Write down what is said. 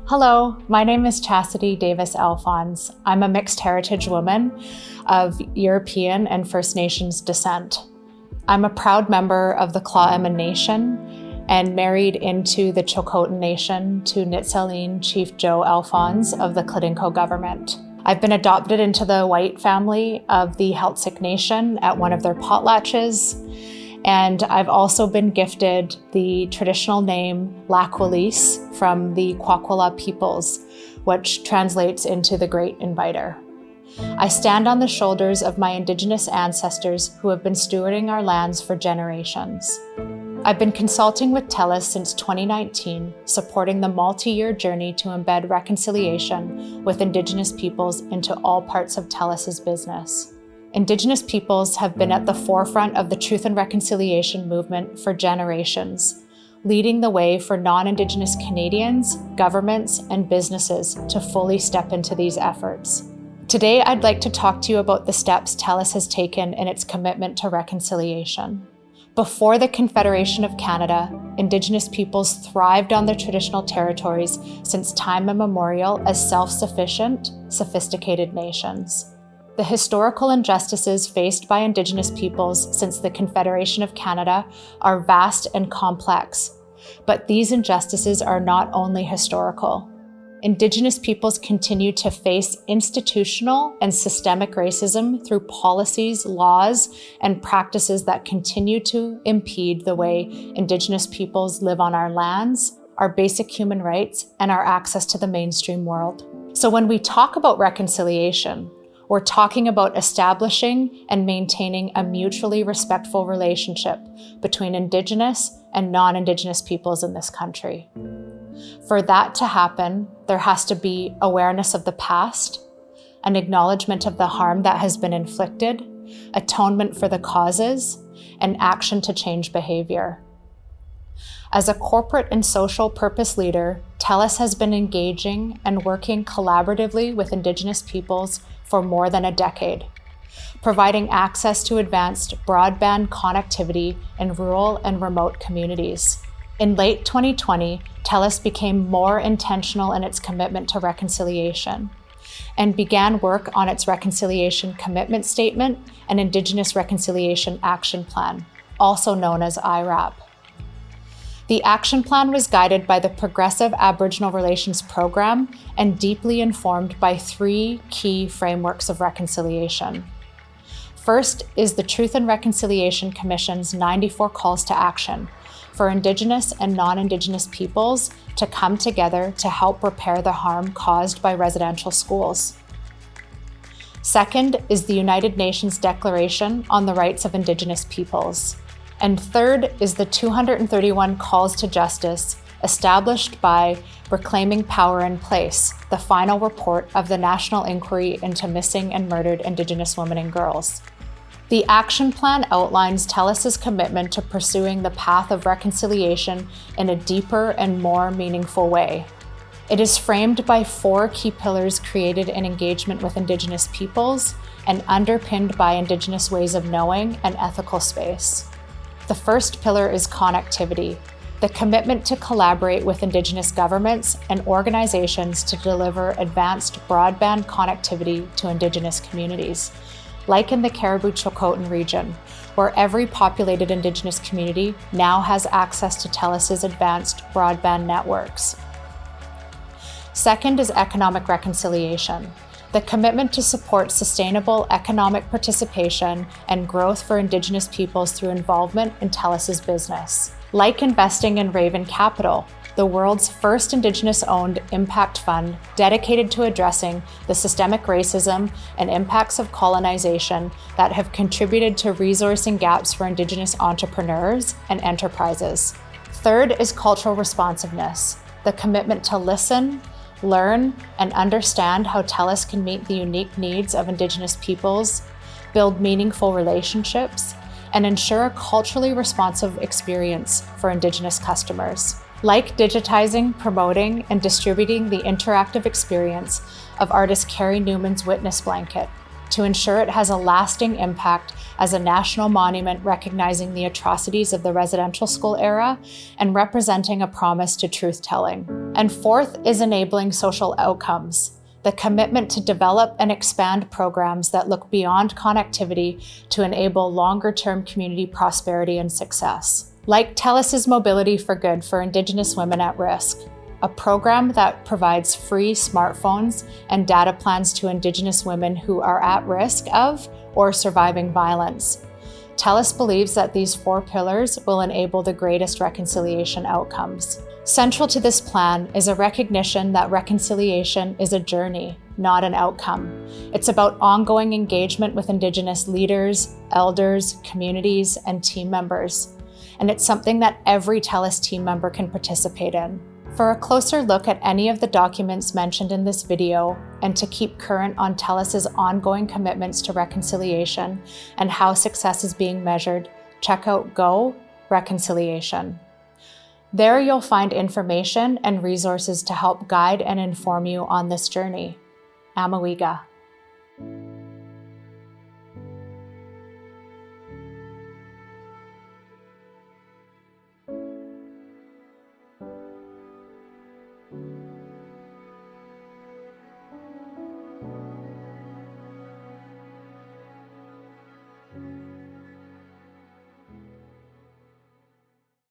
Hello, my name is Chastity Davis Alphonse. I'm a mixed heritage woman of European and First Nations descent. I'm a proud member of the Cla'emine Nation and married into the Chilcotin Nation to Nitsaleen Chief Joe Alphonse of the Kladinko government. I've been adopted into the white family of the Heiltsuk Nation at one of their potlatches, and I've also been gifted the traditional name Laqualis from the Kwakwala peoples, which translates into the Great Inviter. I stand on the shoulders of my Indigenous ancestors who have been stewarding our lands for generations. I've been consulting with TELUS since 2019, supporting the multi-year journey to embed reconciliation with Indigenous peoples into all parts of TELUS's business. Indigenous peoples have been at the forefront of the truth and reconciliation movement for generations, leading the way for non-Indigenous Canadians, governments, and businesses to fully step into these efforts. Today, I'd like to talk to you about the steps TELUS has taken in its commitment to reconciliation. Before the Confederation of Canada, Indigenous peoples thrived on their traditional territories since time immemorial as self-sufficient, sophisticated nations. The historical injustices faced by Indigenous peoples since the Confederation of Canada are vast and complex, but these injustices are not only historical. Indigenous peoples continue to face institutional and systemic racism through policies, laws, and practices that continue to impede the way Indigenous peoples live on our lands, our basic human rights, and our access to the mainstream world. So when we talk about reconciliation, we're talking about establishing and maintaining a mutually respectful relationship between Indigenous and non-Indigenous peoples in this country. For that to happen, there has to be awareness of the past, an acknowledgement of the harm that has been inflicted, atonement for the causes, and action to change behavior. As a corporate and social purpose leader, TELUS has been engaging and working collaboratively with Indigenous peoples for more than a decade, providing access to advanced broadband connectivity in rural and remote communities. In late 2020, TELUS became more intentional in its commitment to reconciliation and began work on its Reconciliation Commitment Statement and Indigenous Reconciliation Action Plan, also known as IRAP. The action plan was guided by the Progressive Aboriginal Relations Program and deeply informed by three key frameworks of reconciliation. First is the Truth and Reconciliation Commission's 94 calls to action for Indigenous and non-Indigenous peoples to come together to help repair the harm caused by residential schools. Second is the United Nations Declaration on the Rights of Indigenous Peoples. And third is the 231 calls to justice established by Reclaiming Power in Place, the final report of the National Inquiry into Missing and Murdered Indigenous Women and Girls. The action plan outlines TELUS's commitment to pursuing the path of reconciliation in a deeper and more meaningful way. It is framed by four key pillars created in engagement with Indigenous peoples and underpinned by Indigenous ways of knowing and ethical space. The first pillar is connectivity, the commitment to collaborate with Indigenous governments and organizations to deliver advanced broadband connectivity to Indigenous communities, like in the Cariboo-Chilcotin region, where every populated Indigenous community now has access to TELUS's advanced broadband networks. Second is economic reconciliation, the commitment to support sustainable economic participation and growth for Indigenous peoples through involvement in TELUS's business. Like investing in Raven Capital, the world's first Indigenous-owned impact fund dedicated to addressing the systemic racism and impacts of colonization that have contributed to resourcing gaps for Indigenous entrepreneurs and enterprises. Third is cultural responsiveness, the commitment to listen, learn, and understand how TELUS can meet the unique needs of Indigenous peoples, build meaningful relationships, and ensure a culturally responsive experience for Indigenous customers. Like digitizing, promoting, and distributing the interactive experience of artist Carrie Newman's Witness Blanket, to ensure it has a lasting impact as a national monument recognizing the atrocities of the residential school era and representing a promise to truth-telling. And fourth is enabling social outcomes, the commitment to develop and expand programs that look beyond connectivity to enable longer-term community prosperity and success. Like TELUS's Mobility for Good for Indigenous Women at Risk, a program that provides free smartphones and data plans to Indigenous women who are at risk of or surviving violence. TELUS believes that these 4 pillars will enable the greatest reconciliation outcomes. Central to this plan is a recognition that reconciliation is a journey, not an outcome. It's about ongoing engagement with Indigenous leaders, elders, communities, and team members. And it's something that every TELUS team member can participate in. For a closer look at any of the documents mentioned in this video and to keep current on TELUS's ongoing commitments to reconciliation and how success is being measured, check out Go Reconciliation. There you'll find information and resources to help guide and inform you on this journey. Amawiga.